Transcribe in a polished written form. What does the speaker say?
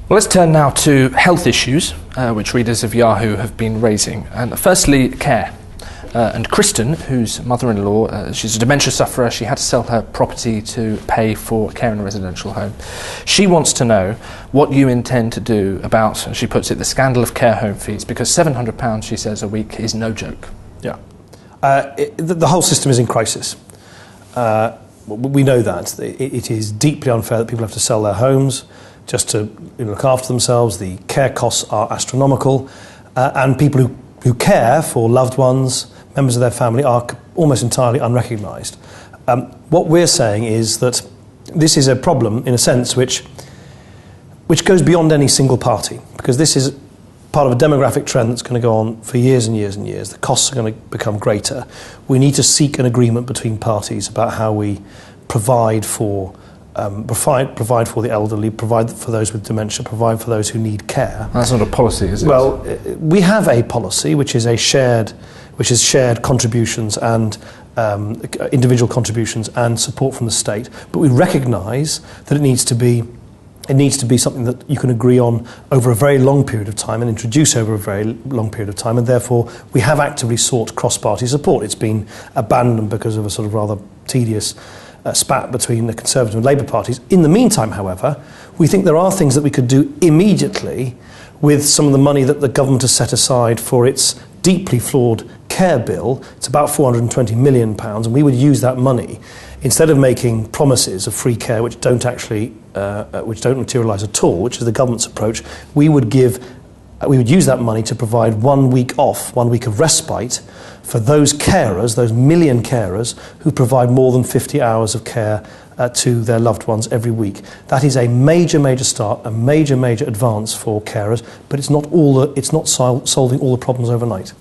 Well, let's turn now to health issues, which readers of Yahoo have been raising. And firstly, care. And Kristen, whose mother-in-law, she's a dementia sufferer, she had to sell her property to pay for care in a residential home. She wants to know what you intend to do about, as she puts it, the scandal of care home fees, because £700, she says, a week is no joke. Yeah. The whole system is in crisis. We know that. It is deeply unfair that people have to sell their homes just to look after themselves. The care costs are astronomical, and people who care for loved ones, members of their family, are almost entirely unrecognised. What we're saying is that this is a problem, in a sense, which goes beyond any single party, because this is part of a demographic trend that's going to go on for years and years and years. The costs are going to become greater. We need to seek an agreement between parties about how we provide for the elderly, provide for those with dementia, provide for those who need care. That's not a policy, is it? Well, we have a policy which is shared contributions and individual contributions and support from the state. But we recognise that it needs to be something that you can agree on over a very long period of time and introduce over a very long period of time, and therefore we have actively sought cross-party support. It's been abandoned because of a sort of rather tedious spat between the Conservative and Labour parties. In the meantime, however, we think there are things that we could do immediately with some of the money that the government has set aside for its deeply flawed care bill. It's about £420 million, and we would use that money, instead of making promises of free care which don't materialise at all, which is the government's approach. We would use that money to provide 1 week off, 1 week of respite for those carers, those million carers who provide more than 50 hours of care to their loved ones every week. That is a major, major start, a major, major advance for carers, but it's not solving all the problems overnight.